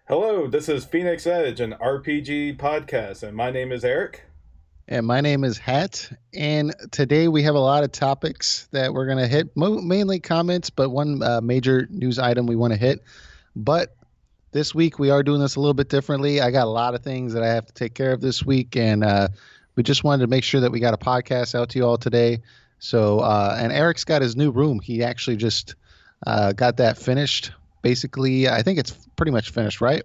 Hello, this is Phoenix Edge, an RPG podcast, and my name is Eric. And my name is Hat. And today we have a lot of topics that we're going to hit, mainly comments, but one major news item we want to hit. But this week we are doing this a little bit differently. I got a lot of things that I have to take care of this week, and we just wanted to make sure that we got a podcast out to you all today. So, and Eric's got his new room. He actually just got that finished. Basically, I think it's pretty much finished, right?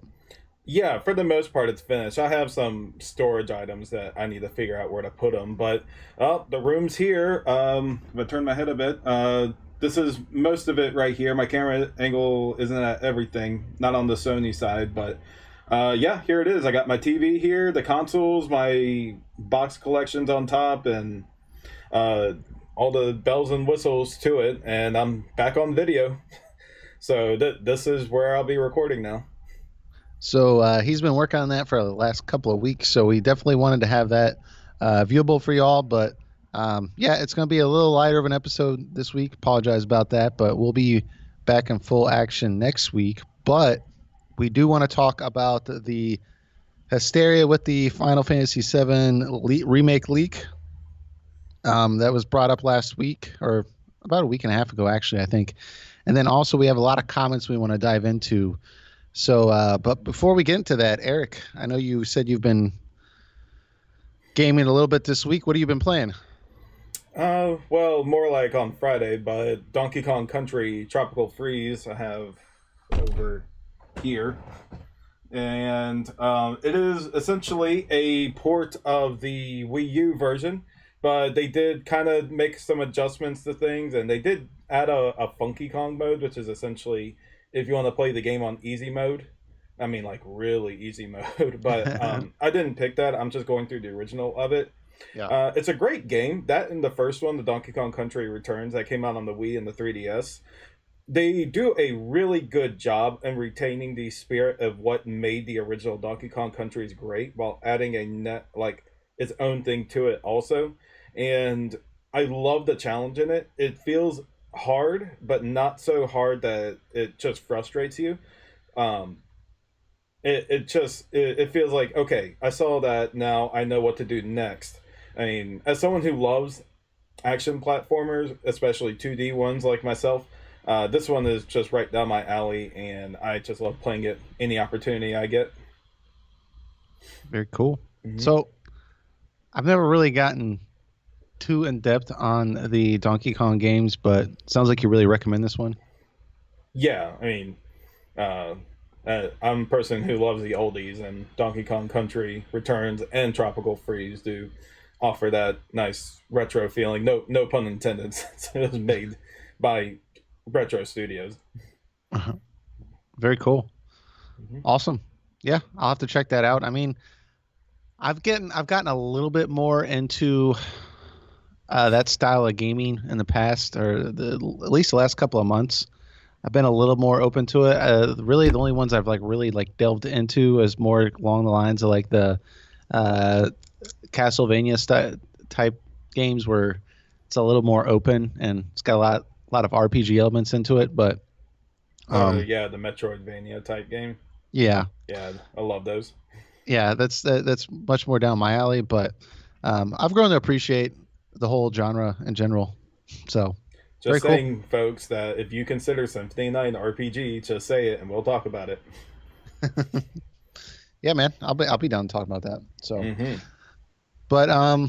Yeah, for the most part, it's finished. I have some storage items that I need to figure out where to put them, but the room's here. If I turn my head a bit, this is most of it right here. My camera angle isn't at everything, not on the Sony side, but yeah, here it is. I got my TV here, the consoles, my box collections on top, and uh, all the bells and whistles to it, and I'm back on video. So this is where I'll be recording now. So he's been working on that for the last couple of weeks. So we definitely wanted to have that viewable for y'all. But yeah, it's going to be a little lighter of an episode this week. Apologize about that, but we'll be back in full action next week. But we do want to talk about the hysteria with the Final Fantasy VII remake leak that was brought up last week, or about a week and a half ago, actually, I think. And then also we have a lot of comments we want to dive into. So, but before we get into that, Eric, I know you said you've been gaming a little bit this week. What have you been playing? Well, more like on Friday, but Donkey Kong Country Tropical Freeze I have over here. And it is essentially a port of the Wii U version, but they did kind of make some adjustments to things, and they did add a Funky Kong mode, which is essentially if you want to play the game on easy mode. I mean, like really easy mode, but I didn't pick that. I'm just going through the original of it. Yeah. It's a great game. That and the first one, the Donkey Kong Country Returns, that came out on the Wii and the 3DS. They do a really good job in retaining the spirit of what made the original Donkey Kong Countries great, while adding a net like its own thing to it also. And I love the challenge in it. It feels hard, but not so hard that it just frustrates you. Um, it feels like, okay, I saw that, now I know what to do next. I mean, as someone who loves action platformers, especially 2D ones like myself, this one is just right down my alley, and I just love playing it any opportunity I get. Very cool. Hmm. So I've never really gotten too in depth on the Donkey Kong games, but sounds like you really recommend this one. Yeah, I mean, uh, I'm a person who loves the oldies, and Donkey Kong Country Returns and Tropical Freeze do offer that nice retro feeling. No, no pun intended. Since it was made by Retro Studios. Uh-huh. Very cool. Hmm. Awesome. Yeah, I'll have to check that out. I mean, I've gotten a little bit more into that style of gaming in the past, or at least the last couple of months. I've been a little more open to it. Really, the only ones I've like really like delved into is more along the lines of like the uh, Castlevania type games where it's a little more open and it's got a lot of RPG elements into it. But um, Yeah, the Metroidvania type game. yeah, Yeah, I love those. yeah, that's much more down my alley. But I've grown to appreciate the whole genre in general. So very Just cool. saying, folks, that if you consider Symphony Night an RPG, just say it and we'll talk about it. Yeah, man, I'll be down to talk about that. So, Hmm. but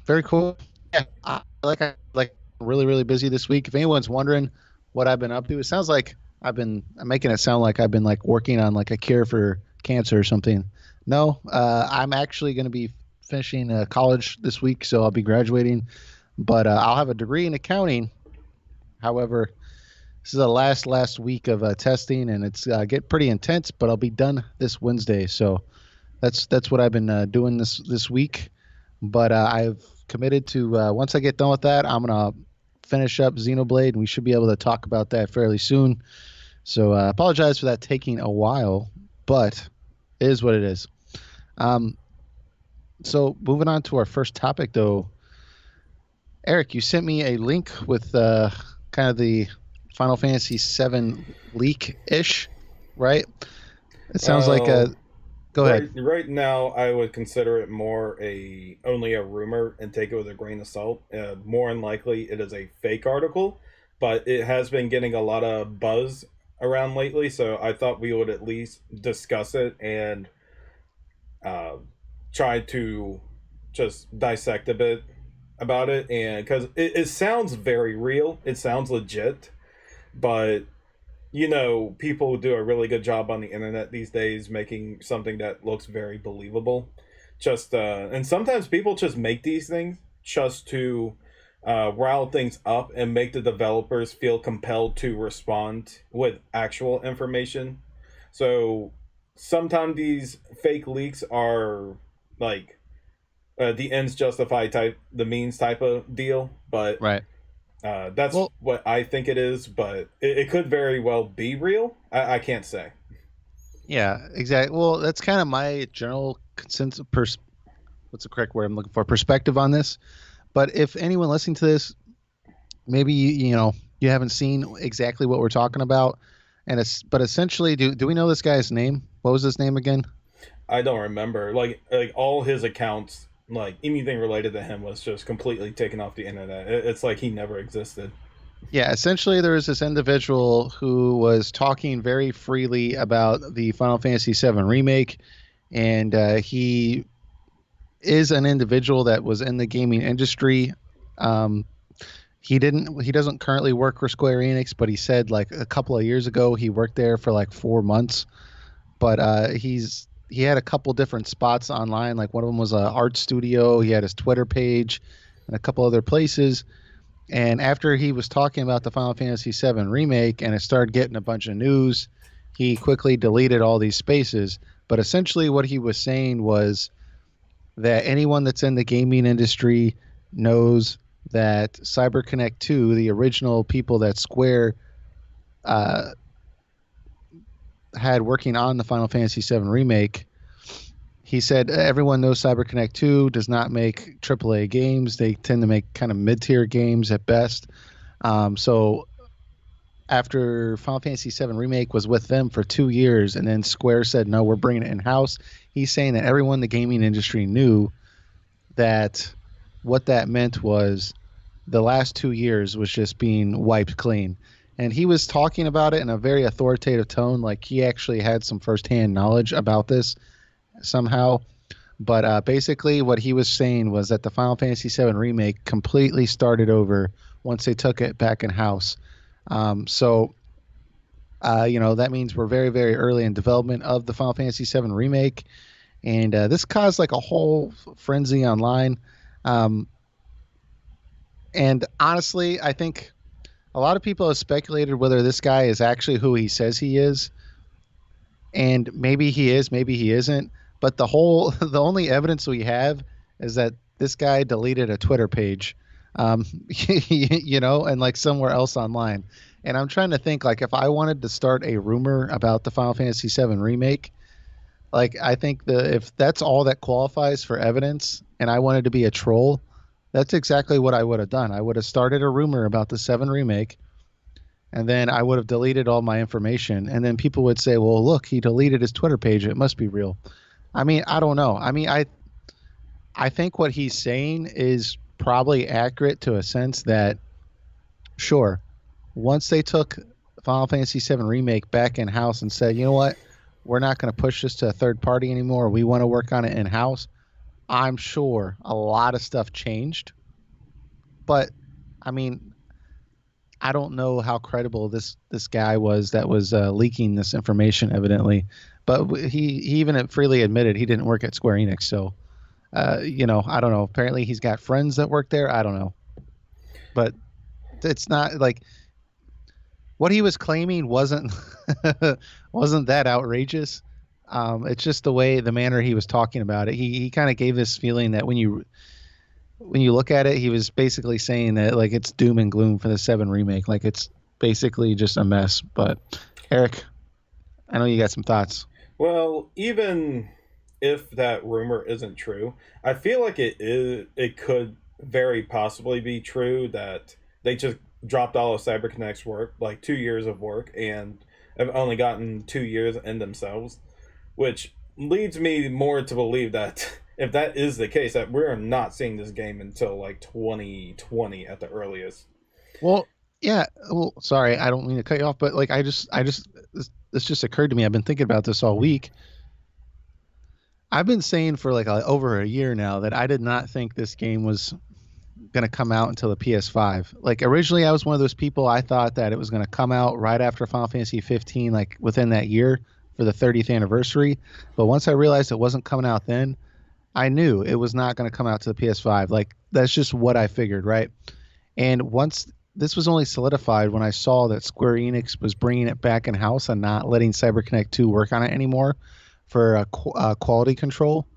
very cool. Yeah, I like really really busy this week. If anyone's wondering what I've been up to, it sounds like I'm making it sound like I've been like working on like a cure for cancer or something. No, I'm actually going to be finishing college this week, so I'll be graduating. But I'll have a degree in accounting. However, this is the last week of testing, and it's get pretty intense. But I'll be done this Wednesday, so that's what I've been doing this week. But I've committed to once I get done with that, I'm gonna finish up Xenoblade, and we should be able to talk about that fairly soon. So apologize for that taking a while, but it is what it is. Um, so moving on to our first topic, though, Eric, you sent me a link with kind of the Final Fantasy VII leak ish, right? It sounds like a. Well, Go ahead. right now, I would consider it more a only a rumor and take it with a grain of salt. More than likely, it is a fake article, but it has been getting a lot of buzz around lately. So I thought we would at least discuss it and uh, try to just dissect a bit about it. And because it sounds very real, it sounds legit, but people do a really good job on the internet these days making something that looks very believable. Just and sometimes people just make these things just to rile things up and make the developers feel compelled to respond with actual information. So sometimes these fake leaks are like the ends justify type the means type of deal, but Right. that's Well, what I think it is, but it could very well be real. I can't say. yeah, exactly. Well, that's kind of my general consensus. What's the correct word I'm looking for? Perspective on this. But if anyone listening to this, maybe you haven't seen exactly what we're talking about, and but essentially, do we know this guy's name? What was his name again? I don't remember. Like all his accounts, like anything related to him, was just completely taken off the internet. It's like he never existed. Yeah, essentially, there was this individual who was talking very freely about the Final Fantasy VII remake, and he is an individual that was in the gaming industry. Um, he doesn't currently work for Square Enix, but he said like a couple of years ago he worked there for like 4 months. But he had a couple different spots online. Like one of them was a art studio. He had his Twitter page and a couple other places. And after he was talking about the Final Fantasy VII remake and it started getting a bunch of news, he quickly deleted all these spaces. But essentially, what he was saying was that anyone that's in the gaming industry knows that CyberConnect 2, the original people that Square uh, had working on the Final Fantasy VII remake, he said everyone knows CyberConnect 2 does not make AAA games. They tend to make kind of mid-tier games at best. So after Final Fantasy VII remake was with them for 2 years, and then Square said no, we're bringing it in house. He's saying that everyone in the gaming industry knew that what that meant was the last 2 years was just being wiped clean. And he was talking about it in a very authoritative tone, like he actually had some firsthand knowledge about this somehow. But basically, what he was saying was that the Final Fantasy VII remake completely started over once they took it back in house. So that means we're very, very early in development of the Final Fantasy VII remake, and this caused like a whole frenzy online. Um, and honestly, I think a lot of people have speculated whether this guy is actually who he says he is, and maybe he is, maybe he isn't. But the only evidence we have is that this guy deleted a Twitter page, and like somewhere else online. And I'm trying to think, like, if I wanted to start a rumor about the Final Fantasy VII remake, like, I think if that's all that qualifies for evidence, and I wanted to be a troll, that's exactly what I would have done. I would have started a rumor about the Seven remake, and then I would have deleted all my information, and then people would say, "Well, look, he deleted his Twitter page. It must be real." I mean, I don't know. I mean, I think what he's saying is probably accurate to a sense that, sure, once they took Final Fantasy VII Remake back in house and said, you know what, we're not going to push this to a third party anymore. We want to work on it in house. I'm sure a lot of stuff changed, but I mean, I don't know how credible this guy was that was leaking this information, evidently. But he even freely admitted he didn't work at Square Enix. So, I don't know. Apparently, he's got friends that work there. I don't know, but it's not like what he was claiming wasn't wasn't that outrageous. It's just the manner he was talking about it. He kind of gave this feeling that when you look at it, he was basically saying that like it's doom and gloom for the Seven remake, like it's basically just a mess. But Eric, I know you got some thoughts. Well, even if that rumor isn't true, I feel like it is. It could very possibly be true that they just dropped all of CyberConnect's work, like 2 years of work, and have only gotten 2 years in themselves. which leads me more to believe that if that is the case, that we're not seeing this game until like 2020 at the earliest. Well, yeah. Well, sorry, I don't mean to cut you off, but like, this just occurred to me. I've been thinking about this all week. I've been saying for like over a year now that I did not think this game was going to come out until the PS5. Like originally, I was one of those people. I thought that it was going to come out right after Final Fantasy 15, like within that year for the 30th anniversary. But once I realized it wasn't coming out then, I knew it was not going to come out to the PS5. Like that's just what I figured, right? And once this was only solidified when I saw that Square Enix was bringing it back in house and not letting CyberConnect 2 work on it anymore for quality control.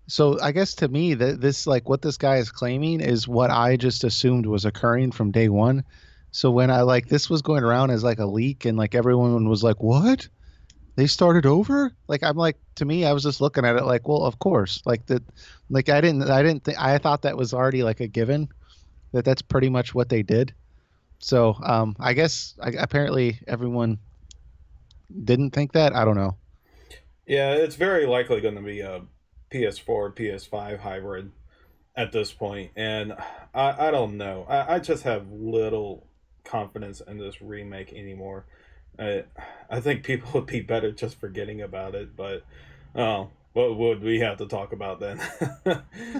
So I guess to me that this like what this guy is claiming is what I just assumed was occurring from day one. So when I like this was going around as like a leak and like everyone was like, "What? They started over?" Like I'm like to me I was just looking at it like, "Well, of course." Like that like I didn't think I thought that was already like a given that that's pretty much what they did. So I guess apparently everyone didn't think that. I don't know. Yeah, it's very likely going to be a PS4, PS5 hybrid at this point, and I don't know. I just have little confidence in this remake anymore. I I think people would be better just forgetting about it, but oh, what would we have to talk about then?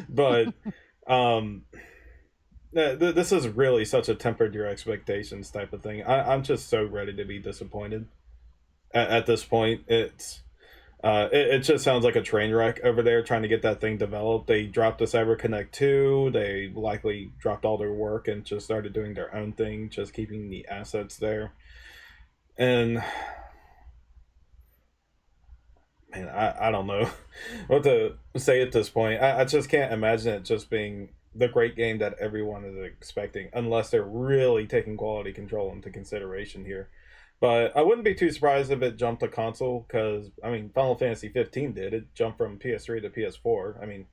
But um, this is really such a tempered your expectations type of thing. I'm just so ready to be disappointed at this point. It just sounds like a train wreck over there trying to get that thing developed. They dropped the CyberConnect 2. They likely dropped all their work and just started doing their own thing, just keeping the assets there. And man, I don't know what to say at this point. I just can't imagine it just being the great game that everyone is expecting, unless they're really taking quality control into consideration here. But I wouldn't be too surprised if it jumped to console, because I mean, Final Fantasy 15 did. It jumped from PS3 to PS4. I mean,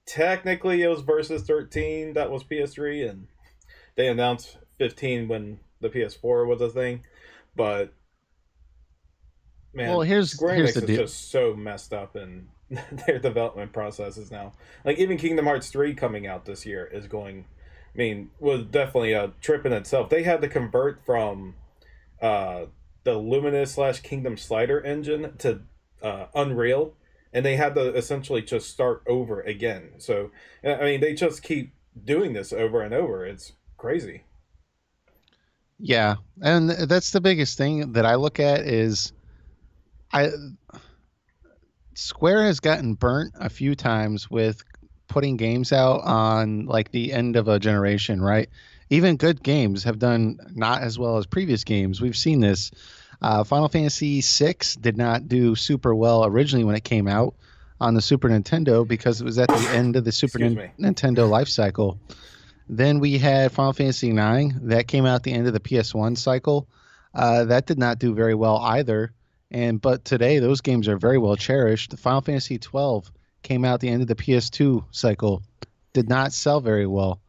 technically it was versus 13 that was PS3, and they announced 15 when the PS4 was a thing. But Well, man, Square here's the Enix is deal. just so messed up in their development processes now. Like even Kingdom Hearts 3 coming out this year is going, I mean, was definitely a trip in itself. They had to convert from uh, the Luminous slash Kingdom Slider engine to Unreal, and they had to essentially just start over again. So I mean, they just keep doing this over and over. It's crazy. Yeah, and that's the biggest thing that I look at is I Square has gotten burnt a few times with putting games out on like the end of a generation, right? Even good games have done not as well as previous games. We've seen this. Final Fantasy VI did not do super well originally when it came out on the Super Nintendo because it was at the end of the Excuse me. Nintendo life cycle. Then we had Final Fantasy IX that came out at the end of the PS1 cycle. That did not do very well either. And but today those games are very well cherished. Final Fantasy 12 came out at the end of the PS2 cycle, did not sell very well.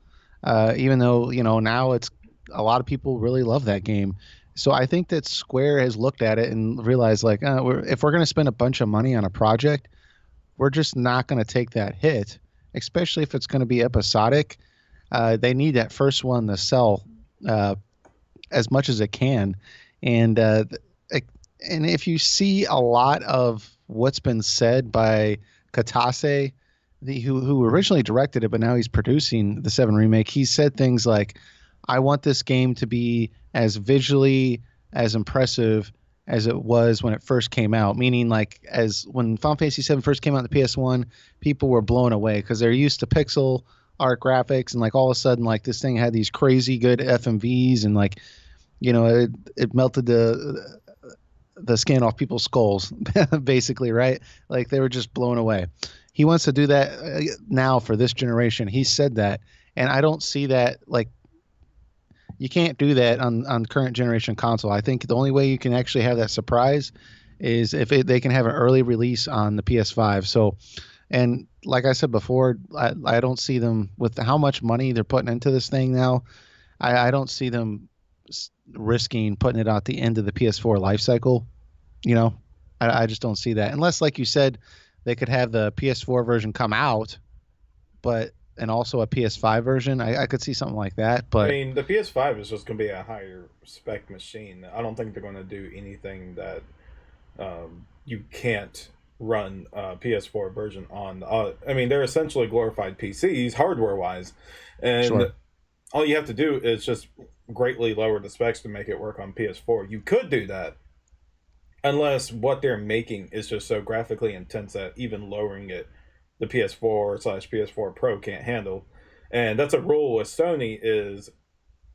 Even though now it's a lot of people really love that game. So I think that Square has looked at it and realized like if we're going to spend a bunch of money on a project, we're just not going to take that hit, especially if it's going to be episodic. They need that first one to sell uh, as much as it can, and and if you see a lot of what's been said by Katase, who originally directed it, but now he's producing the Seven remake, he said things like, "I want this game to be as visually as impressive as it was when it first came out." Meaning, like as when Final Fantasy VII first came out on the PS1, people were blown away because they're used to pixel art graphics, and like all of a sudden, like this thing had these crazy good FMVs, and like it melted the skin off people's skulls, basically, right? Like they were just blown away. He wants to do that now for this generation. He said that, and I don't see that. Like you can't do that on current generation console. I think the only way you can actually have that surprise is if they can have an early release on the PS5. So, and like I said before, I don't see them with how much money they're putting into this thing now. I don't see them risking putting it out the end of the PS4 life cycle, you know? I just don't see that unless, like you said, they could have the PS4 version come out, but and also a PS5 version. I could see something like that, I but mean, the PS5 is just going to be a higher spec machine. I don't think they're going to do anything that you can't run a PS4 version on. I mean, they're essentially glorified PCs hardware wise, and sure. all you have to do is just greatly lower the specs to make it work on PS4. You could do that, unless what they're making is just so graphically intense that even lowering it, the PS4 slash PS4 Pro can't handle. And that's a rule with Sony is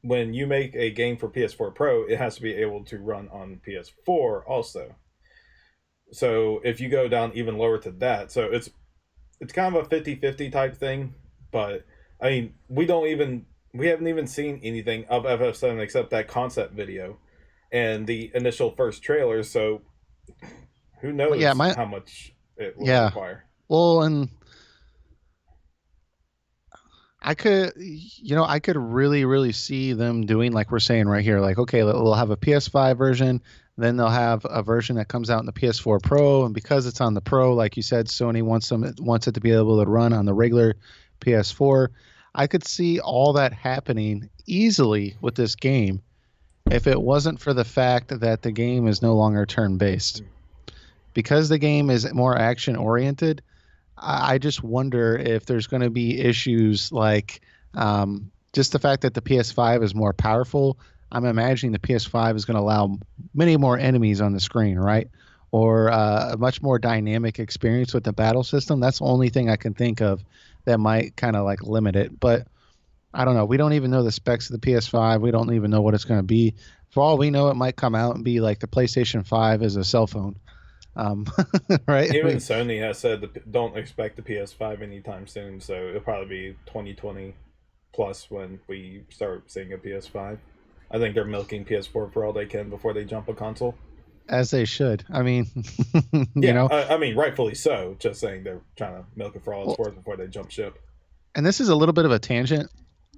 when you make a game for PS4 Pro, it has to be able to run on PS4 also. So if you go down even lower to that, so it's kind of a 50-50 type thing, but I mean, we haven't even seen anything of FF7 except that concept video and the initial first trailer, so who Well, yeah, knows my how much it will yeah. require. Well, and I could really, really see them doing like we're saying right here. Like, okay, they'll have a PS5 version, then they'll have a version that comes out in the PS4 Pro, and because it's on the Pro, like you said, Sony wants it to be able to run on the regular PS4. I could see all that happening easily with this game if it wasn't for the fact that the game is no longer turn-based. Because the game is more action oriented, I just wonder if there's going to be issues like just the fact that the PS5 is more powerful. I'm imagining the PS5 is going to allow many more enemies on the screen, right? Or a much more dynamic experience with the battle system. That's the only thing I can think of that might kind of like limit it. But I don't know. We don't even know the specs of the PS5. We don't even know what it's going to be. For all we know, it might come out and be like the PlayStation 5 is a cell phone. Um, right? I Even mean, Sony has said don't expect the PS5 anytime soon, so it'll probably be 2020 plus when we start seeing a PS5. I think they're milking PS4 for all they can before they jump a console. as they should. I mean, you Yeah, know, I mean, rightfully so. Just saying they're trying to milk it for all it's well, worth before they jump ship. and this is a little bit of a tangent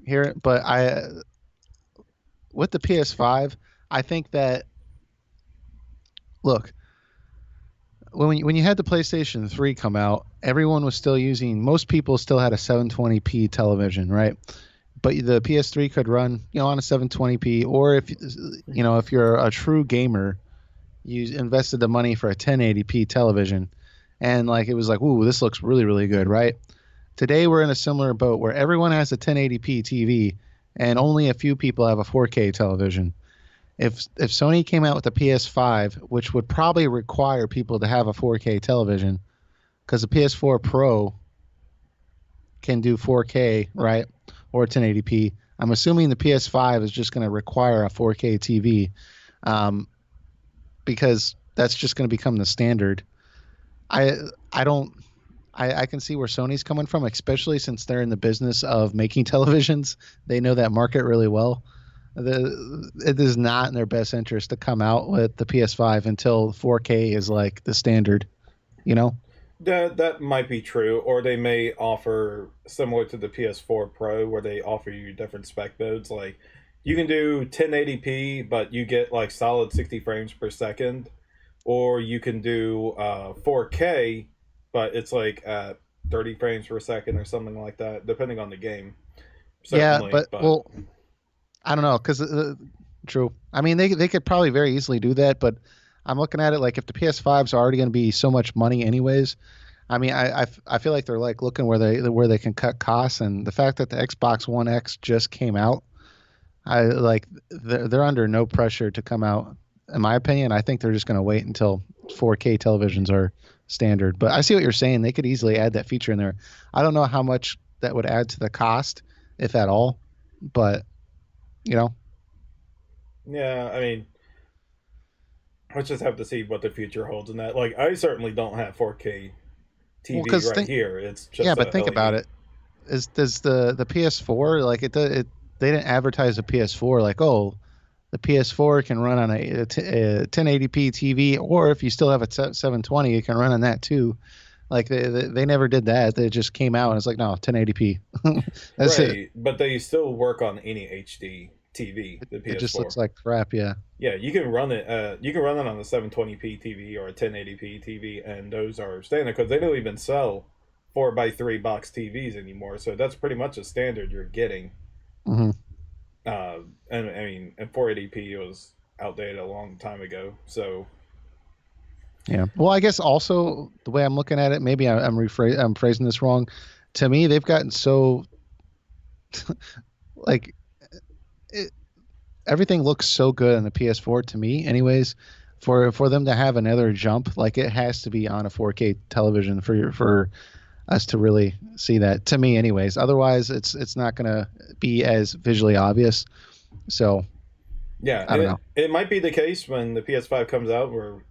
here, but with the PS5, I think that look, when you had the PlayStation 3 come out, everyone was still using most people still had a 720p television, right? But the PS3 could run, on a 720p, or if you're a true gamer, you invested the money for a 1080p television, and like it was like, ooh, this looks really really good, right? Today we're in a similar boat where everyone has a 1080p TV, and only a few people have a 4K television. If Sony came out with a PS5, which would probably require people to have a 4K television, because the PS4 Pro can do 4K, right, or 1080p. I'm assuming the PS5 is just going to require a 4K TV, um, because that's just going to become the standard. I I don't I can see where Sony's coming from, especially since they're in the business of making televisions. They know that market really well. It is not in their best interest to come out with the PS5 until 4K is like the standard, you know? That might be true, or they may offer similar to the PS4 Pro, where they offer you different spec modes. Like you can do 1080p, but you get like solid 60 frames per second, or you can do 4K, but it's like at 30 frames per second or something like that, depending on the game. Yeah, Certainly, but but well, I don't know because true. I mean, they could probably very easily do that, but I'm looking at it like if the PS5's already going to be so much money anyways. I mean, I feel like they're like looking where they can cut costs, and the fact that the Xbox One X just came out, I like they're under no pressure to come out. In my opinion, I think they're just going to wait until 4K televisions are standard. But I see what you're saying. They could easily add that feature in there. I don't know how much that would add to the cost, if at all. But you know, yeah, I mean, let's just have to see what the future holds in that. Like, I certainly don't have 4K well, TV because right think here. It's yeah, just but a think about LED. it. Is does the PS4 like it? They didn't advertise the PS4 like, oh, the PS4 can run on a 1080p TV, or if you still have a 720, it can run on that too. Like they never did that. They just came out and it's like, no, 1080p. That's it. Right, but they still work on any HD. TV, the It just PS4. looks like crap. Yeah. Yeah, you can run it. You can run it on a 720p TV or a 1080p TV, and those are standard because they don't even sell 4x3 box TVs anymore. So that's pretty much a standard you're getting. Hmm. And I mean, and 480p was outdated a long time ago. So Yeah. Well, I guess also the way I'm looking at it, maybe I'm phrasing this wrong. To me, they've gotten so like it, everything looks so good on the PS4 to me, anyways. For them to have another jump, like it has to be on a 4K television for us to really see that. To me, anyways. Otherwise, it's not gonna be as visually obvious. So yeah, I and don't know. it might be the case when the PS5 comes out where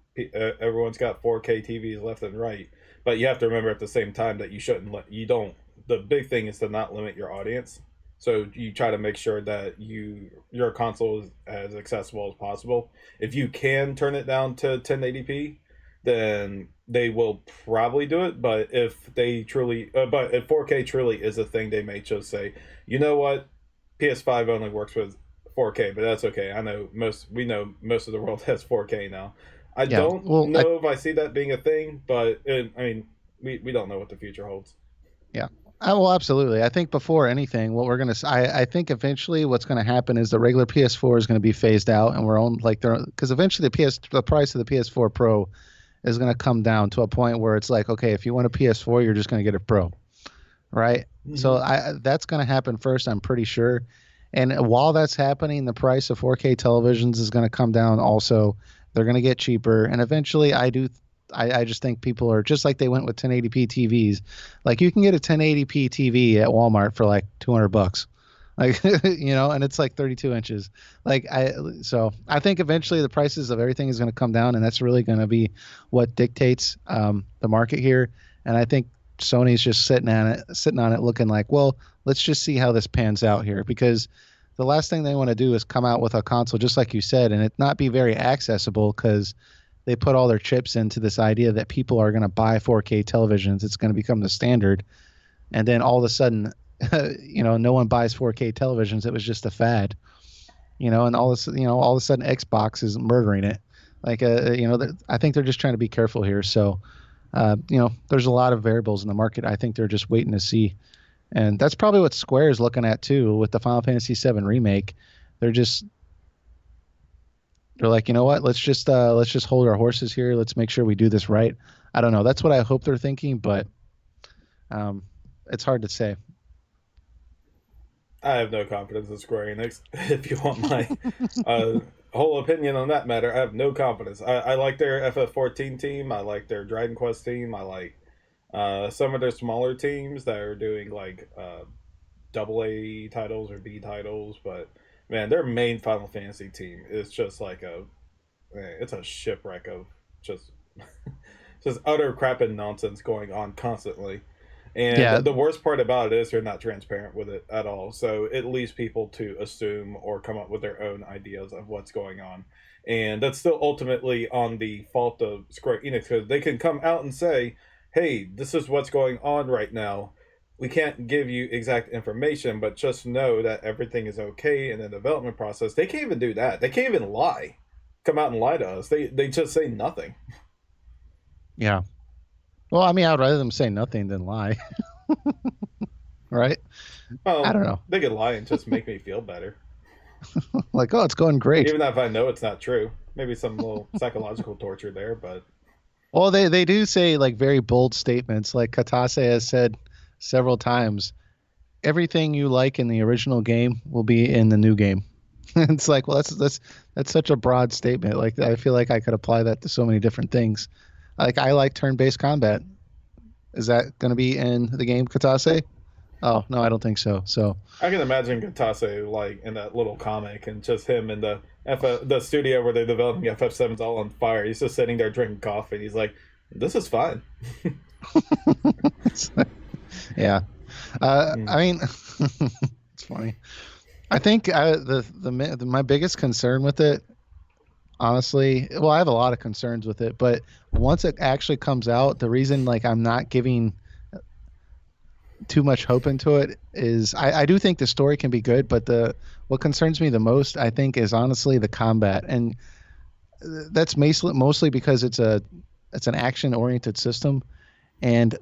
everyone's got 4K TVs left and right. But you have to remember at the same time that you shouldn't let you don't. The big thing is to not limit your audience. So you try to make sure that your console is as accessible as possible. If you can turn it down to 1080p, then they will probably do it. But if 4K truly is a thing, they may just say, you know what, PS5 only works with 4K, but that's okay. We know most of the world has 4K now. I Yeah. don't Well, know if I see that being a thing, but I mean, we don't know what the future holds. yeah. Well, absolutely. I think before anything, what we're gonna, I think eventually what's gonna happen is the regular PS4 is gonna be phased out, and we're on like there because eventually the price of the PS4 Pro is gonna come down to a point where it's like, okay, if you want a PS4, you're just gonna get a Pro, right? So Mm-hmm. I that's gonna happen first, I'm pretty sure. And while that's happening, the price of 4K televisions is gonna come down also. They're gonna get cheaper, and eventually, I just think people are just like they went with 1080p TVs. Like you can get a 1080p TV at Walmart for like $200, like and it's like 32 inches. So I think eventually the prices of everything is going to come down, and that's really going to be what dictates the market here. And I think Sony's just sitting on it, looking like, well, let's just see how this pans out here, because the last thing they want to do is come out with a console just like you said, and it not be very accessible because they put all their chips into this idea that people are going to buy 4K televisions. It's going to become the standard. And then all of a sudden, no one buys 4K televisions. It was just a fad, and all of a sudden Xbox is murdering it. Like, I think they're just trying to be careful here. So, there's a lot of variables in the market. I think they're just waiting to see. And that's probably what Square is looking at too with the Final Fantasy VII remake. They're just they're like, you know what? Let's just hold our horses here. Let's make sure we do this right. I don't know. That's what I hope they're thinking, but um, it's hard to say. I have no confidence in Square Enix. If you want my uh, whole opinion on that matter, I have no confidence. I like their FF14 team. I like their Dragon Quest team. I like some of their smaller teams that are doing like double A titles or B titles. But man, their main Final Fantasy team is just like it's a shipwreck of just just utter crap and nonsense going on constantly. And Yeah, the worst part about it is they're not transparent with it at all. So it leaves people to assume or come up with their own ideas of what's going on. And that's still ultimately on the fault of Square Enix because they can come out and say, hey, this is what's going on right now. We can't give you exact information, but just know that everything is okay in the development process. They can't even do that. They can't even lie. Come out and lie to us. They just say nothing. yeah. Well, I mean, I'd rather them say nothing than lie, right? I Well, don't know. they could lie and just make me feel better. Like, oh, it's going great. Even if I know it's not true. Maybe some little psychological torture there, but Well, they do say like very bold statements. Like Katase has said several times, everything you like in the original game will be in the new game. It's like, well, that's such a broad statement. Like, I feel like I could apply that to so many different things. Like, I like turn-based combat. Is that going to be in the game, Katase? Oh, no, I don't think so. So, I can imagine Gatase like in that little comic and just him in the studio where they're developing FF7's all on fire. He's just sitting there drinking coffee and he's like, this is fine. yeah. Mm. I mean, it's funny. I think my biggest concern with it, honestly, well, I have a lot of concerns with it, but once it actually comes out, the reason like I'm not giving too much hope into it is I do think the story can be good, but the what concerns me the most, I think, is honestly the combat, and that's mostly because it's an action oriented system, and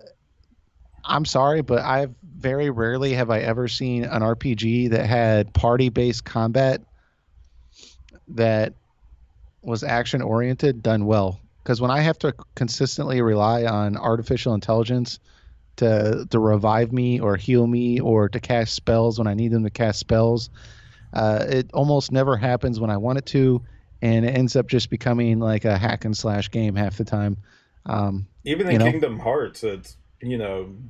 I'm sorry, but I've very rarely have I ever seen an RPG that had party based combat that was action oriented done well. Because when I have to consistently rely on artificial intelligence to revive me or heal me or to cast spells when I need them to cast spells, it almost never happens when I want it to, and it ends up just becoming like a hack and slash game half the time. Um, Even you in know, Kingdom Hearts, it's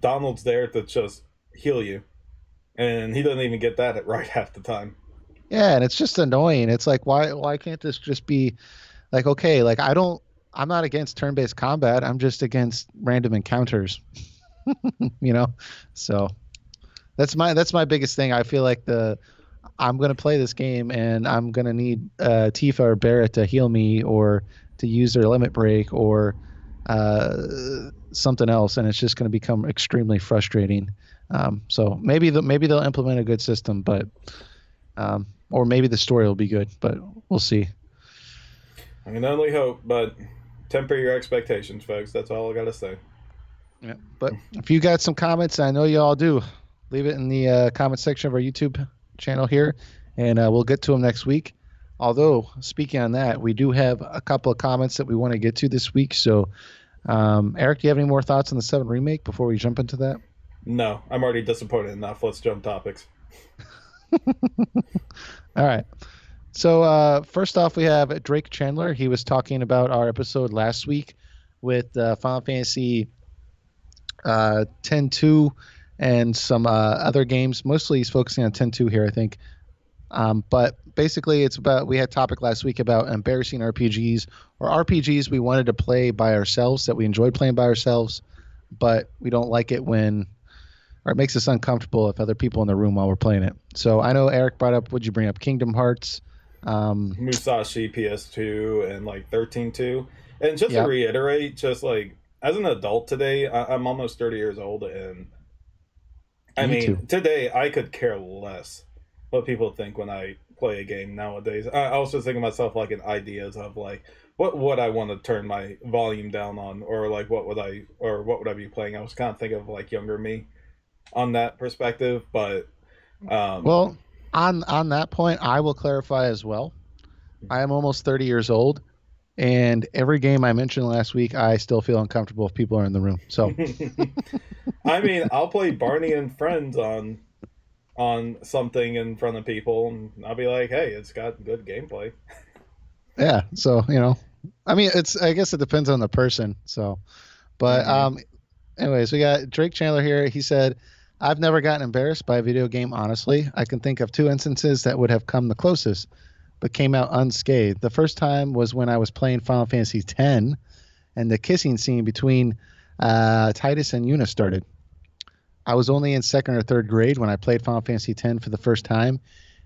Donald's there to just heal you, and he doesn't even get that right half the time. yeah, and it's just annoying. It's like why can't this just be like okay, like I'm not against turn-based combat. I'm just against random encounters, you know? So that's my biggest thing. I feel like the I'm gonna play this game and I'm gonna need Tifa or Barrett to heal me or to use their limit break or something else, and it's just gonna become extremely frustrating. So maybe they'll implement a good system, but or maybe the story will be good, but we'll see. I can only hope, but temper your expectations, folks. That's all I gotta say. Yeah. But if you got some comments, I know you all do, leave it in the comment section of our YouTube channel here, and we'll get to them next week. Although, speaking on that, we do have a couple of comments that we want to get to this week. So, Eric, do you have any more thoughts on the 7 remake before we jump into that? No, I'm already disappointed enough. Let's jump topics. All right. So, first off, we have Drake Chandler. He was talking about our episode last week with Final Fantasy 10-2 and some other games. Mostly he's focusing on 10-2 here, I think. But basically, it's about we had a topic last week about embarrassing RPGs or RPGs we wanted to play by ourselves that we enjoyed playing by ourselves, but we don't like it when or it makes us uncomfortable if other people in the room while we're playing it. So I know Eric brought up. What'd you bring up? Kingdom Hearts. Musashi PS2 and like 13.2. And just to Yeah, reiterate, just like as an adult today, I'm almost 30 years old, and I me too. mean, today I could care less what people think when I play a game nowadays. I was just thinking myself like in ideas of like what would I want to turn my volume down on, or like what would I be playing. I was kind of thinking of like younger me on that perspective, but um, Well, on that point, I will clarify as well. I am almost 30 years old, and every game I mentioned last week, I still feel uncomfortable if people are in the room. So I mean, I'll play Barney and Friends on something in front of people, and I'll be like, "Hey, it's got good gameplay." yeah, so I mean, I guess it depends on the person. So, but Hmm. anyways, we got Drake Chandler here. He said, "I've never gotten embarrassed by a video game. Honestly, I can think of two instances that would have come the closest, but came out unscathed. The first time was when I was playing Final Fantasy X, and the kissing scene between Titus and Yuna started. I was only in second or third grade when I played Final Fantasy X for the first time,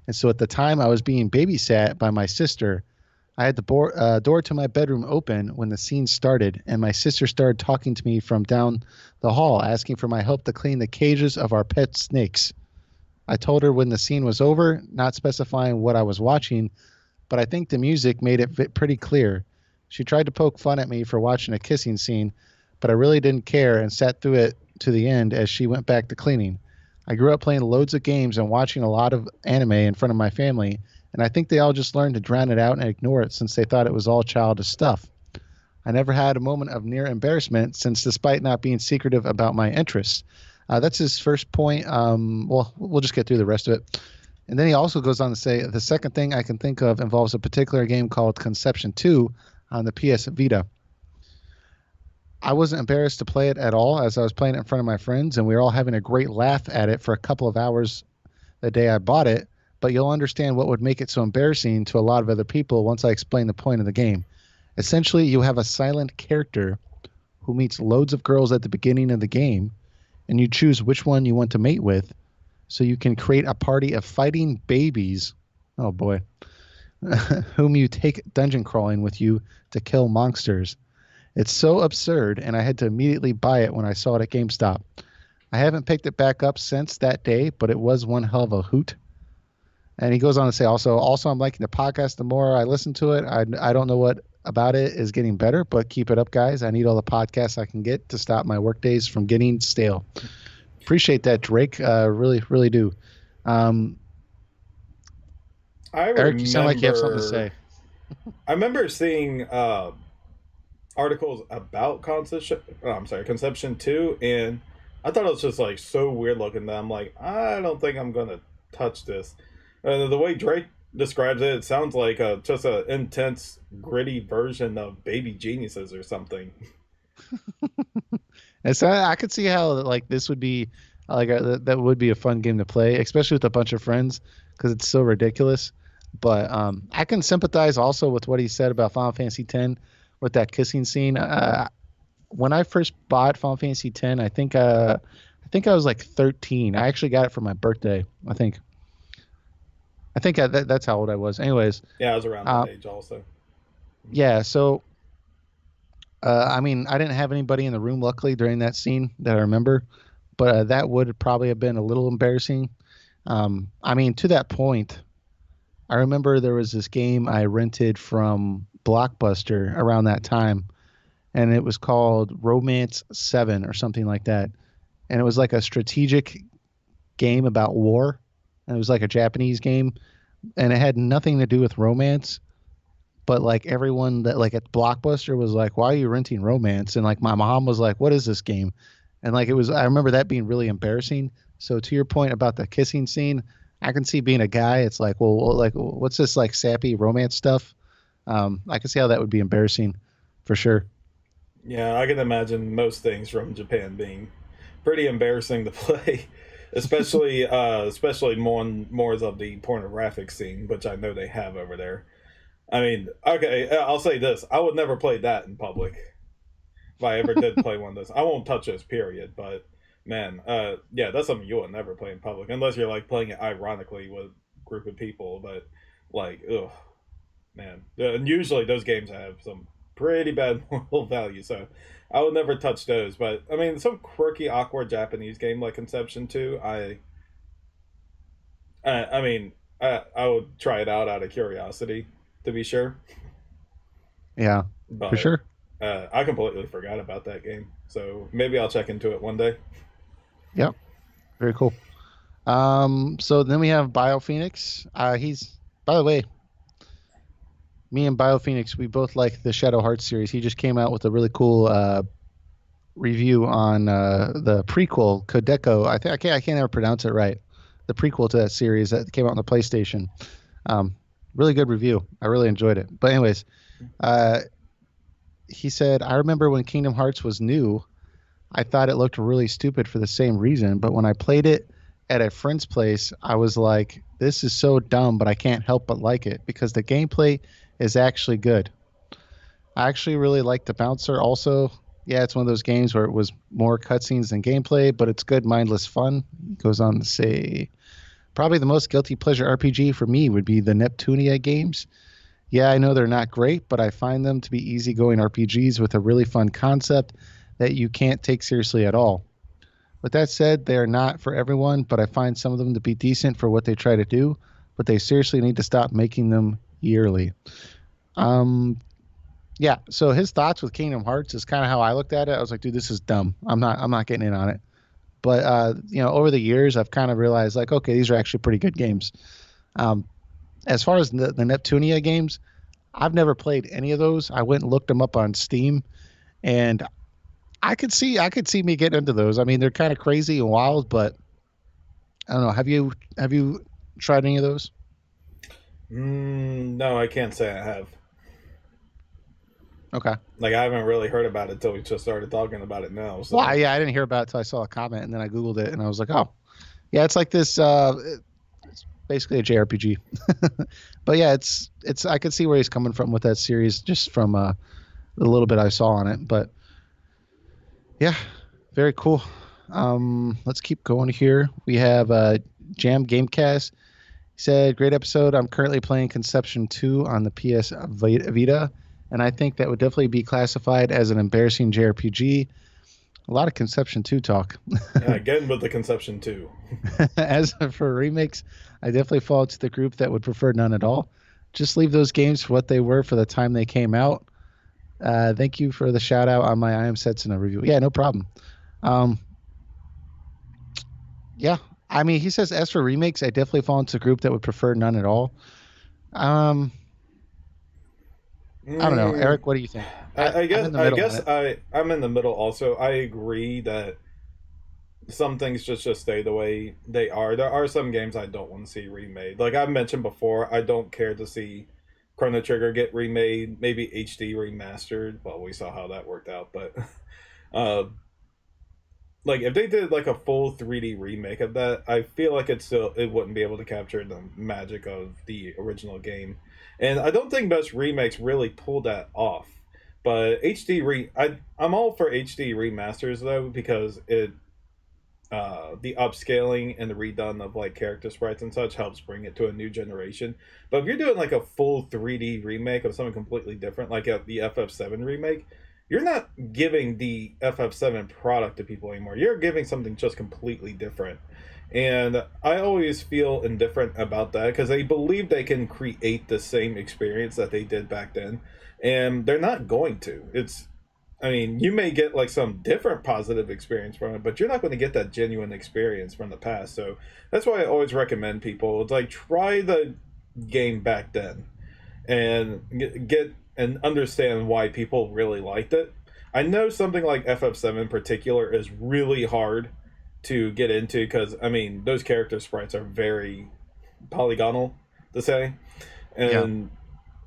and so at the time I was being babysat by my sister. I had the door to my bedroom open when the scene started, and my sister started talking to me from down the hall, asking for my help to clean the cages of our pet snakes. I told her when the scene was over, not specifying what I was watching, but I think the music made it pretty clear. She tried to poke fun at me for watching a kissing scene, but I really didn't care and sat through it to the end as she went back to cleaning. I grew up playing loads of games and watching a lot of anime in front of my family, and I think they all just learned to drown it out and ignore it since they thought it was all childish stuff. I never had a moment of near embarrassment since, despite not being secretive about my interests. That's his first point. Well, we'll just get through the rest of it. And then he also goes on to say the second thing I can think of involves a particular game called Conception 2 on the PS Vita. I wasn't embarrassed to play it at all as I was playing it in front of my friends, and we were all having a great laugh at it for a couple of hours the day I bought it. But you'll understand what would make it so embarrassing to a lot of other people once I explain the point of the game. Essentially, you have a silent character who meets loads of girls at the beginning of the game, and you choose which one you want to mate with, so you can create a party of fighting babies. Oh boy. Whom you take dungeon crawling with you to kill monsters. It's so absurd, and I had to immediately buy it when I saw it at GameStop. I haven't picked it back up since that day, but it was one hell of a hoot. And he goes on to say also I'm liking the podcast. The more I listen to it, I don't know what about it is getting better, but keep it up, guys. I need all the podcasts I can get to stop my work days from getting stale. Appreciate that, Drake. Really, really do. Um, I Eric, you sound like you have something to remember say. I remember seeing articles about Conception 2, and I thought it was just like so weird looking that I'm like, I don't think I'm gonna touch this. The way Drake describes it, it sounds like just an intense, gritty version of Baby Geniuses or something. And so I could see how like this would be that would be a fun game to play, especially with a bunch of friends because it's so ridiculous. But I can sympathize also with what he said about Final Fantasy X with that kissing scene. When I first bought Final Fantasy X, I think I was like 13. I actually got it for my birthday. That's how old I was. Anyways, Yeah, I was around that age also. yeah. So I mean, I didn't have anybody in the room, luckily, during that scene that I remember, but that would probably have been a little embarrassing. I mean, to that point, I remember there was this game I rented from Blockbuster around that time, and it was called Romance 7 or something like that. And it was like a strategic game about war, and it was like a Japanese game, and it had nothing to do with romance. But like everyone that like at Blockbuster was like, "Why are you renting romance?" And like my mom was like, "What is this game?" And like it was, I remember that being really embarrassing. So to your point about the kissing scene, I can see being a guy, it's like, like what's this like sappy romance stuff? I can see how that would be embarrassing, for sure. Yeah, I can imagine most things from Japan being pretty embarrassing to play, especially more of the pornographic scene, which I know they have over there. I mean, okay, I'll say this: I would never play that in public. If I ever did play one of those, I won't touch this. Period. But man, yeah, that's something you would never play in public unless you're like playing it ironically with a group of people. But like, ugh, man, and usually those games have some pretty bad moral value, so I would never touch those. But I mean, some quirky, awkward Japanese game like Conception 2, I mean, I would try it out of curiosity, to be sure. Yeah, for But sure. I completely forgot about that game, so maybe I'll check into it one day. Yep, very cool. So then we have BioPhoenix. He's, by the way, me and BioPhoenix, we both like the Shadow Hearts series. He just came out with a really cool review on the prequel Kodeko. I can't ever pronounce it right. The prequel to that series that came out on the PlayStation. Um, Really good review. I really enjoyed it. But anyways, uh, he said, I remember when Kingdom Hearts was new, I thought it looked really stupid for the same reason. But when I played it at a friend's place, I was like, this is so dumb, but I can't help but like it because the gameplay is actually good. I actually really like the bouncer also. Yeah, it's one of those games where it was more cutscenes than gameplay, but it's good, mindless fun. He goes on to say, probably the most guilty pleasure RPG for me would be the Neptunia games. Yeah, I know they're not great, but I find them to be easygoing RPGs with a really fun concept that you can't take seriously at all. With that said, they are not for everyone, but I find some of them to be decent for what they try to do, but they seriously need to stop making them yearly. Um, yeah, so his thoughts with Kingdom Hearts is kind of how I looked at it. I was like, dude, this is dumb. I'm not getting in on it. But over the years, I've kind of realized like, okay, these are actually pretty good games. Um, as far as the Neptunia games, I've never played any of those. I went and looked them up on Steam, and I could see me getting into those. I mean, they're kind of crazy and wild, but I don't know. Have you tried any of those? No, I can't say I have. Okay. Like, I haven't really heard about it until we just started talking about it now. Well, So yeah, I didn't hear about it until I saw a comment, and then I googled it, and I was like, oh, yeah, it's like this. It's basically a JRPG. But yeah, it's. I could see where he's coming from with that series, just from the little bit I saw on it. But yeah, very cool. Let's keep going here. We have Jam Gamecast. He said, great episode. I'm currently playing Conception 2 on the PS Vita, and I think that would definitely be classified as an embarrassing JRPG. A lot of Conception 2 talk. Yeah, again with the Conception too. As for remakes, I definitely fall to the group that would prefer none at all. Just leave those games for what they were for the time they came out. Thank you for the shout out on my I Am Setsuna review. Yeah, no problem. Um, yeah, I mean, he says as for remakes, I definitely fall into the group that would prefer none at all. Um, I don't know, Mm, Eric. What do you think? I I'm guess in the I middle on guess it. I'm in the middle also. I agree that some things just stay the way they are. There are some games I don't want to see remade. Like I've mentioned before, I don't care to see Chrono Trigger get remade, maybe HD remastered. Well, we saw how that worked out, but uh like if they did like a full 3D remake of that, I feel like it wouldn't be able to capture the magic of the original game. And I don't think most remakes really pull that off. But I'm all for HD remasters though because it the upscaling and the redone of like character sprites and such helps bring it to a new generation. But if you're doing like a full 3D remake of something completely different, like the FF7 remake, you're not giving the FF7 product to people anymore. You're giving something just completely different. And I always feel indifferent about that because they believe they can create the same experience that they did back then. And they're not going to. I mean, you may get like some different positive experience from it, but you're not going to get that genuine experience from the past. So that's why I always recommend people it's like try the game back then and get and understand why people really liked it. I know something like FF7 in particular is really hard to get into because I mean those character sprites are very polygonal to say, Yeah. and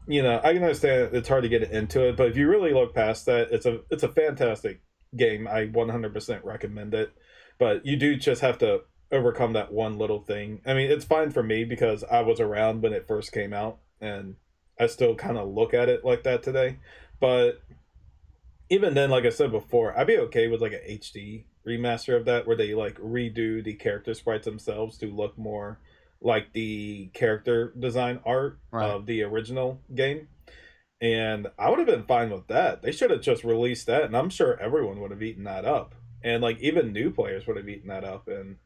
I can understand it's hard to get into it, but if you really look past that, it's a fantastic game. I 100% recommend it, but you do just have to overcome that one little thing. I mean, it's fine for me because I was around when it first came out, and I still kind of look at it like that today. But even then, like I said before, I'd be okay with like a HD remaster of that where they like redo the character sprites themselves to look more like the character design art Right. of the original game. And I would have been fine with that. They should have just released that, and I'm sure everyone would have eaten that up. And like even new players would have eaten that up. And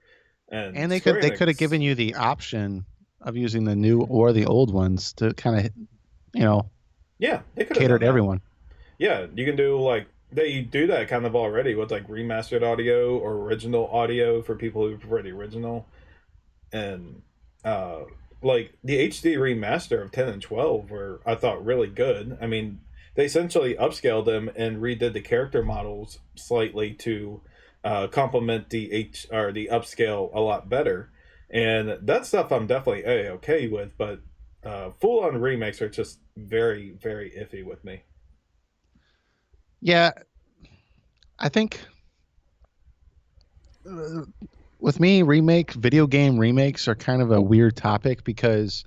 And Square they could have Enix, given you the option of using the new or the old ones to kind of, you know, yeah, they could have cater done to that. everyone. Yeah, you can do like they do that kind of already with like remastered audio or original audio for people who prefer the original. And uh like the HD remaster of 10 and 12 were I thought really good. I mean, they essentially upscaled them and redid the character models slightly to complement the the upscale a lot better. And that stuff I'm definitely okay with, but full on remakes are just very very iffy with me. Yeah, I think uh, with me, video game remakes are kind of a weird topic because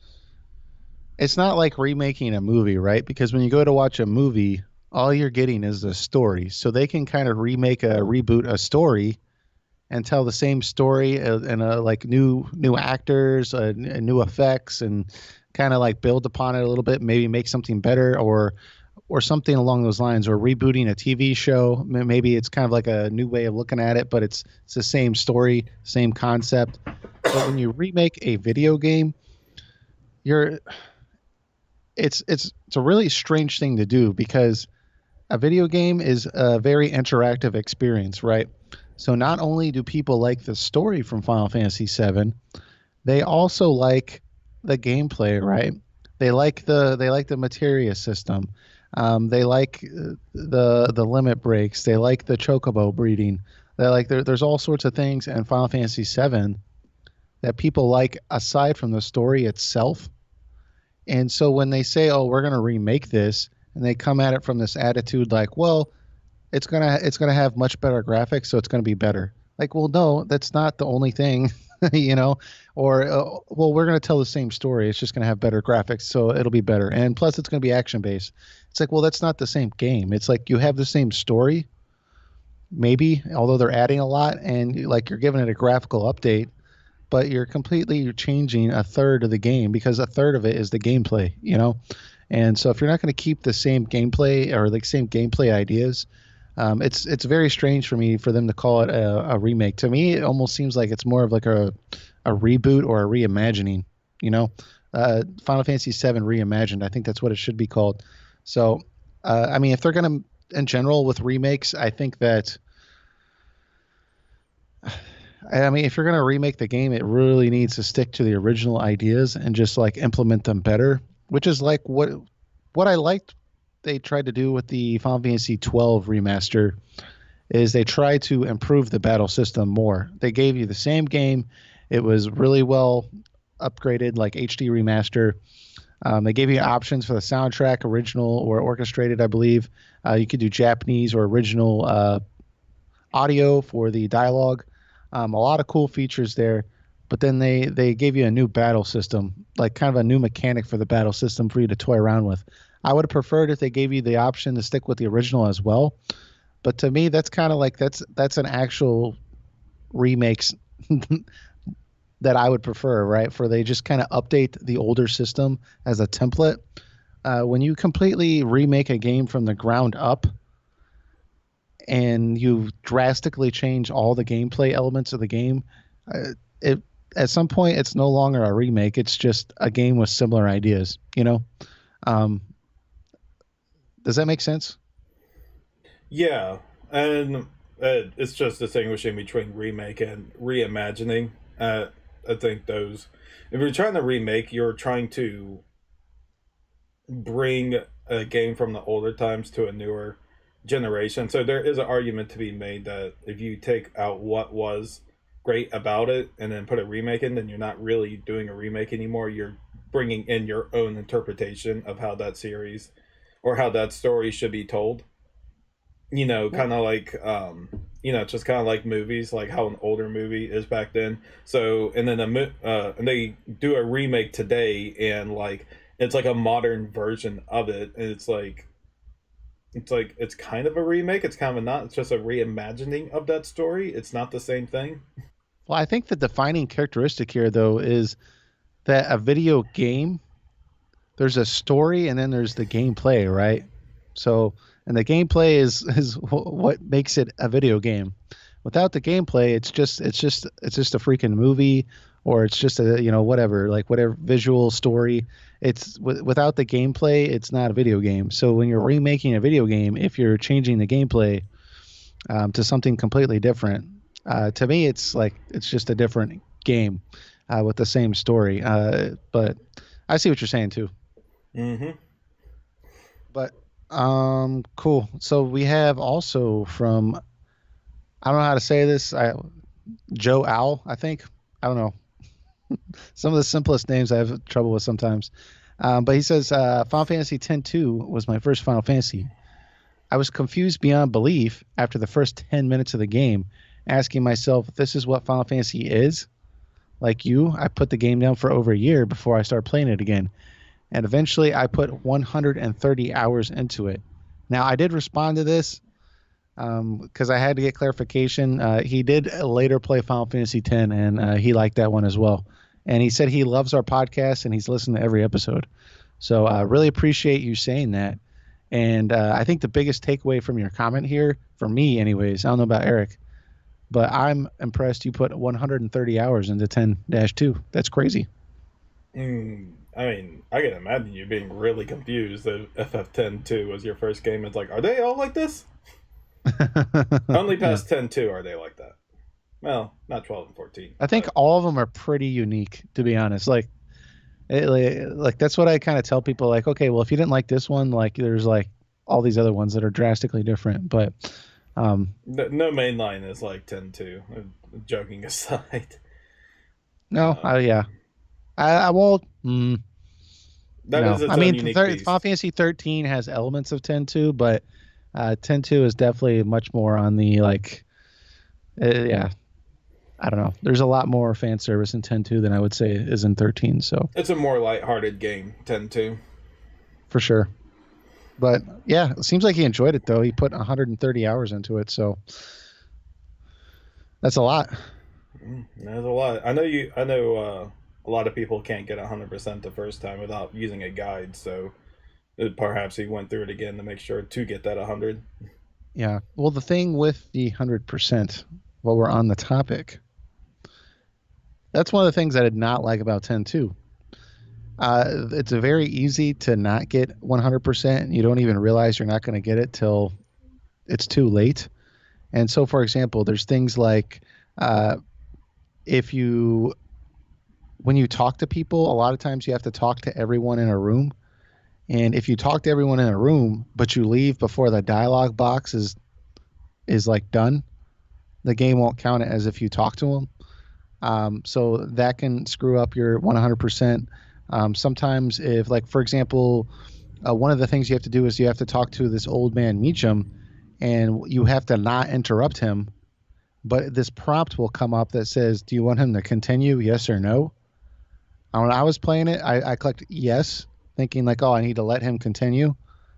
it's not like remaking a movie, right? Because when you go to watch a movie, all you're getting is the story. So they can kind of reboot a story and tell the same story and like new actors, new effects, and kind of like build upon it a little bit, maybe make something better or something along those lines, or rebooting a TV show. Maybe it's kind of like a new way of looking at it, but it's the same story, same concept. But when you remake a video game, you're it's a really strange thing to do because a video game is a very interactive experience, right? So not only do people like the story from Final Fantasy VII, they also like the gameplay, right? They like the materia system. They like the limit breaks. They like the chocobo breeding. There's all sorts of things in Final Fantasy VII that people like aside from the story itself. And so when they say, "Oh, we're going to remake this," and they come at it from this attitude like, "Well, it's gonna have much better graphics, so it's gonna be better." Like, well, no, that's not the only thing, you know. Or, well, we're gonna tell the same story. It's just gonna have better graphics, so it'll be better. And plus, it's gonna be action based. It's like, well, that's not the same game. It's like you have the same story, maybe, although they're adding a lot, and like you're giving it a graphical update, but you're completely changing a third of the game because a third of it is the gameplay. And so if you're not going to keep the same gameplay or like same gameplay ideas, It's very strange for me for them to call it a remake. To me, it almost seems like it's more of like a reboot or a reimagining. You know, Final Fantasy VII reimagined. I think that's what it should be called. So, I mean, if they're gonna, in general, with remakes, I think that I mean, if you're gonna remake the game, it really needs to stick to the original ideas and just like implement them better. Which is like what I liked they tried to do with the Final Fantasy 12 remaster is they tried to improve the battle system more. They gave you the same game. It was really well upgraded, like HD remaster. They gave you options for the soundtrack, original or orchestrated, I believe. You could do Japanese or original audio for the dialogue. A lot of cool features there. But then they gave you a new battle system, like kind of a new mechanic for the battle system for you to toy around with. I would have preferred if they gave you the option to stick with the original as well. But to me, that's kind of like that's an actual remakes that I would prefer, right? For they just kind of update the older system as a template. When you completely remake a game from the ground up and you drastically change all the gameplay elements of the game, it at some point it's no longer a remake. It's just a game with similar ideas. Um, does that make sense? Yeah, and it's just distinguishing between remake and reimagining. I think those, if you're trying to remake, you're trying to bring a game from the older times to a newer generation. So there is an argument to be made that if you take out what was great about it and then put a remake in, then you're not really doing a remake anymore. You're bringing in your own interpretation of how that series or how that story should be told. Well, Kind of like just kind of like movies, like how an older movie is back then. So and then and they do a remake today, and like it's like a modern version of it, and it's kind of a remake. It's kind of not. It's just a reimagining of that story. It's not the same thing. I think the defining characteristic here, though, is that a video game, there's a story and then there's the gameplay, right? So, and the gameplay is what makes it a video game. Without the gameplay, it's just a freaking movie, or it's just a whatever, like whatever visual story. Without the gameplay, it's not a video game. So when you're remaking a video game, if you're changing the gameplay to something completely different, to me, it's like it's just a different game with the same story. But I see what you're saying too. Mm-hmm. But cool. So we have also from, I don't know how to say this. Joe Owl, I think. I don't know. Some of the simplest names I have trouble with sometimes. But he says Final Fantasy X-2 was my first Final Fantasy. I was confused beyond belief after the first 10 minutes of the game, asking myself, if this is what Final Fantasy is. Like you, I put the game down for over a year before I started playing it again. And eventually I put 130 hours into it. Now, I did respond to this because I had to get clarification. He did later play Final Fantasy X, and he liked that one as well. And he said he loves our podcast and he's listened to every episode. So I really appreciate you saying that. And I think the biggest takeaway from your comment here, for me anyways, I don't know about Eric, but I'm impressed you put 130 hours into 10-2. That's crazy. I mean, I can imagine you being really confused that FF10 2 was your first game. It's like, are they all like this? Only Yeah. past 10 2 are they like that. Well, not 12 and 14, I think but all of them are pretty unique, to be honest. Like that's what I kind of tell people. Like, okay, well, if you didn't like this one, like there's like all these other ones that are drastically different. But no main line is like 10 2. Joking aside, no, um, yeah, I won't. that is I its own mean, unique Final beast. Fantasy 13 has elements of 10-2, but 10-2 is definitely much more on the like, yeah. I don't know. There's a lot more fan service in 10-2 than I would say is in 13. So It's a more lighthearted game, 10 2. for sure. But yeah, it seems like he enjoyed it though. He put 130 hours into it, so that's a lot. There's a lot. I know a lot of people can't get 100% the first time without using a guide, so perhaps he went through it again to make sure to get that 100. Yeah. Well, the thing with the 100%, while we're on the topic, that's one of the things I did not like about 10 too. It's a very easy to not get 100%. You don't even realize you're not going to get it till it's too late. And so, for example, there's things like uh, if you, when you talk to people, a lot of times you have to talk to everyone in a room. And if you talk to everyone in a room, but you leave before the dialogue box is like done, the game won't count it as if you talk to them. So that can screw up your 100%. Sometimes, if, like, for example, one of the things you have to do is you have to talk to this old man Meacham, and you have to not interrupt him. But this prompt will come up that says, "Do you want him to continue? Yes or no?" When I was playing it, I clicked yes, thinking like, "Oh, I need to let him continue."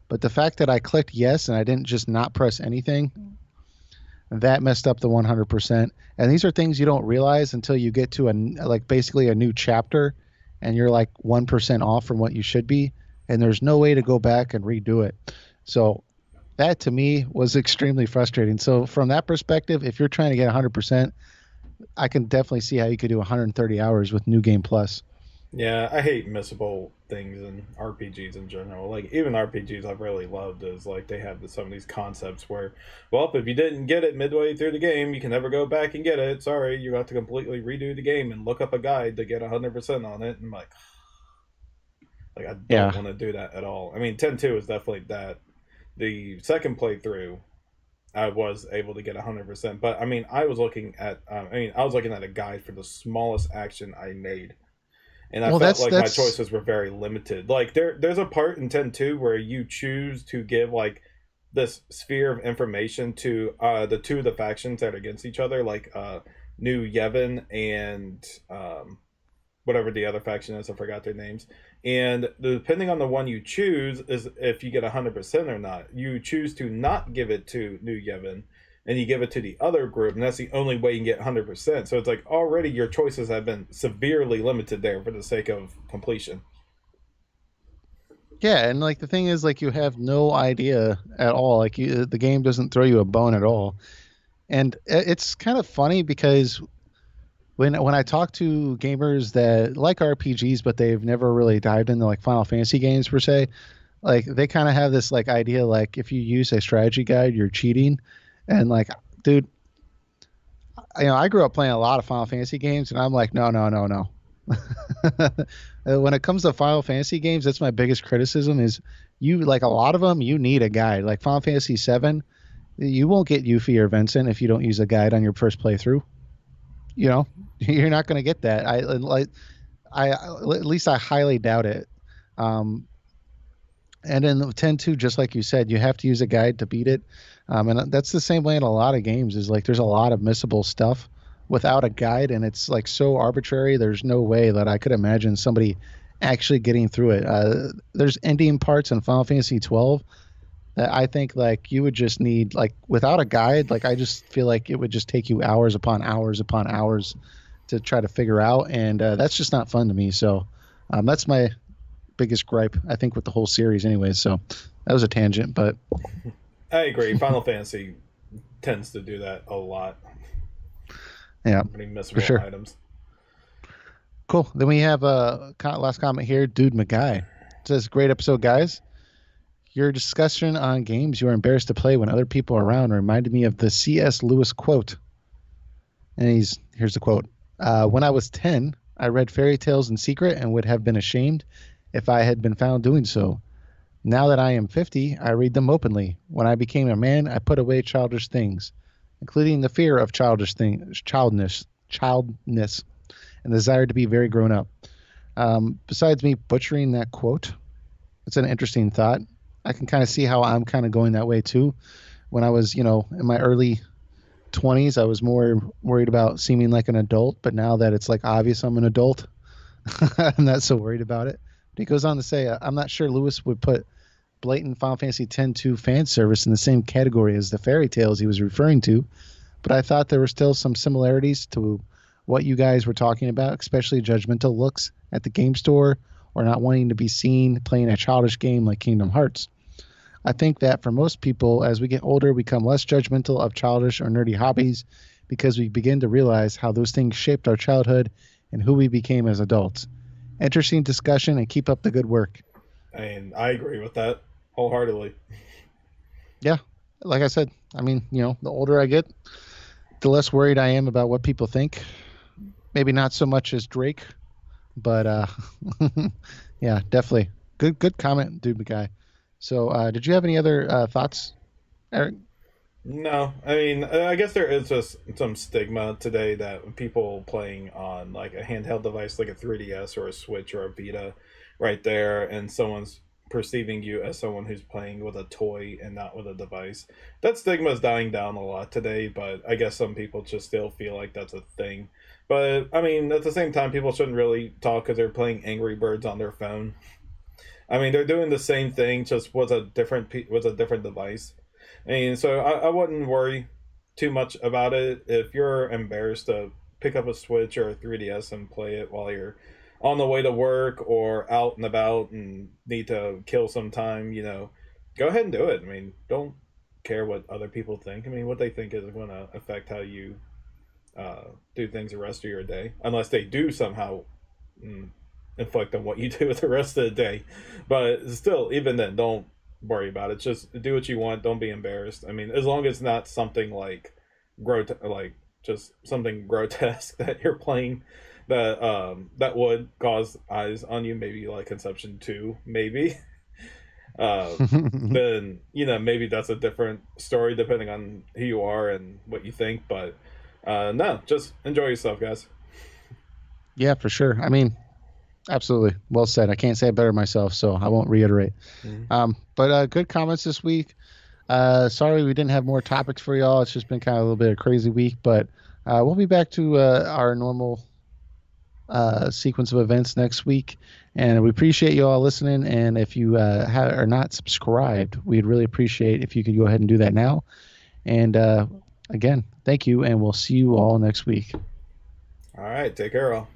But the fact that I clicked yes and I didn't just not press anything, that messed up the 100%. And these are things you don't realize until you get to like basically a new chapter, and you're like 1% off from what you should be, and there's no way to go back and redo it. So that to me was extremely frustrating. So from that perspective, if you're trying to get 100%, I can definitely see how you could do 130 hours with New Game Plus. Yeah, I hate missable things in RPGs in general. Like even RPGs I've really loved is like they have some of these concepts where, well, if you didn't get it midway through the game, you can never go back and get it. Sorry, you have to completely redo the game and look up a guide to get 100% on it. And like I don't Yeah. want to do that at all. I mean, 10-2 is definitely that. The second playthrough, I was able to get 100%, but I mean, I was looking at a guide for the smallest action I made, and I Well, felt that's like my that's choices were very limited. Like there's a part in 10-2 where you choose to give like this sphere of information to the two of the factions that are against each other, like New Yevon and whatever the other faction is. I forgot their names. And depending on the one you choose is if you get 100% or not. You choose to not give it to New Yevon, and you give it to the other group, and that's the only way you can get 100%. So it's like already your choices have been severely limited there for the sake of completion. yeah, and like the thing is, like, you have no idea at all. Like, the game doesn't throw you a bone at all. And it's kind of funny because when I talk to gamers that like RPGs, but they've never really dived into like Final Fantasy games per se, like they kind of have this like idea like if you use a strategy guide, you're cheating. And like, dude, I grew up playing a lot of Final Fantasy games, and I'm like, no, no, no, no. When it comes to Final Fantasy games, that's my biggest criticism is you like a lot of them, you need a guide. Like Final Fantasy 7, you won't get Yuffie or Vincent if you don't use a guide on your first playthrough. You know, you're not going to get that. At least I highly doubt it. Um, and in 10-2, just like you said, you have to use a guide to beat it. And that's the same way in a lot of games is like there's a lot of missable stuff without a guide, and it's like so arbitrary. There's no way that I could imagine somebody actually getting through it. There's ending parts in Final Fantasy 12 that I think like you would just need like without a guide. Like I just feel like it would just take you hours upon hours to try to figure out, and that's just not fun to me. So that's my biggest gripe I think with the whole series, anyways. So that was a tangent, but I agree. Final Fantasy tends to do that a lot. yeah, Many for missable sure. items. Cool. Then we have a last comment here. Dude McGuy says, "Great episode, guys. Your discussion on games you are embarrassed to play when other people are around reminded me of the C.S. Lewis quote." And here's the quote. When I was 10, I read fairy tales in secret and would have been ashamed if I had been found doing so. Now that I am 50, I read them openly. When I became a man, I put away childish things, including the fear of childness, and the desire to be very grown up. Besides me butchering that quote, it's an interesting thought. I can kind of see how I'm kind of going that way too. When I was, in my early 20s, I was more worried about seeming like an adult, but now that it's like obvious I'm an adult, I'm not so worried about it. But he goes on to say, I'm not sure Lewis would put blatant Final Fantasy X-2 fan service in the same category as the fairy tales he was referring to, but I thought there were still some similarities to what you guys were talking about, especially judgmental looks at the game store or not wanting to be seen playing a childish game like Kingdom Hearts. I think that for most people, as we get older, we become less judgmental of childish or nerdy hobbies because we begin to realize how those things shaped our childhood and who we became as adults. Interesting discussion and keep up the good work. I mean, I agree with that wholeheartedly. Yeah, like I said, I mean, the older I get, the less worried I am about what people think. Maybe not so much as Drake, but yeah, definitely. Good comment, dude, guy. So, did you have any other thoughts, Eric? No, I mean, I guess there is just some stigma today that people playing on like a handheld device like a 3DS or a Switch or a Vita right there, and someone's perceiving you as someone who's playing with a toy and not with a device. That stigma is dying down a lot today, but I guess some people just still feel like that's a thing. But I mean, at the same time, people shouldn't really talk because they're playing Angry Birds on their phone. I mean, they're doing the same thing, just with a with a different device. I mean, so I wouldn't worry too much about it. If you're embarrassed to pick up a Switch or a 3DS and play it while you're on the way to work or out and about and need to kill some time, go ahead and do it. I mean, don't care what other people think. I mean, what they think is going to affect how you do things the rest of your day, unless they do somehow mm, inflict on what you do with the rest of the day. But still, even then, don't worry about it. Just do what you want. Don't be embarrassed. I mean, as long as it's not something like like just something grotesque that you're playing that would cause eyes on you, maybe like Conception 2, maybe. Then maybe that's a different story depending on who you are and what you think. But no, just enjoy yourself, guys. Yeah, for sure. I mean, absolutely. Well said. I can't say it better myself, so I won't reiterate. Mhm. But good comments this week. Sorry we didn't have more topics for y'all. It's just been kind of a little bit of a crazy week, but we'll be back to our normal sequence of events next week. And we appreciate you all listening. And if you are not subscribed, we'd really appreciate if you could go ahead and do that now. And again, thank you, and we'll see you all next week. All right, take care, all.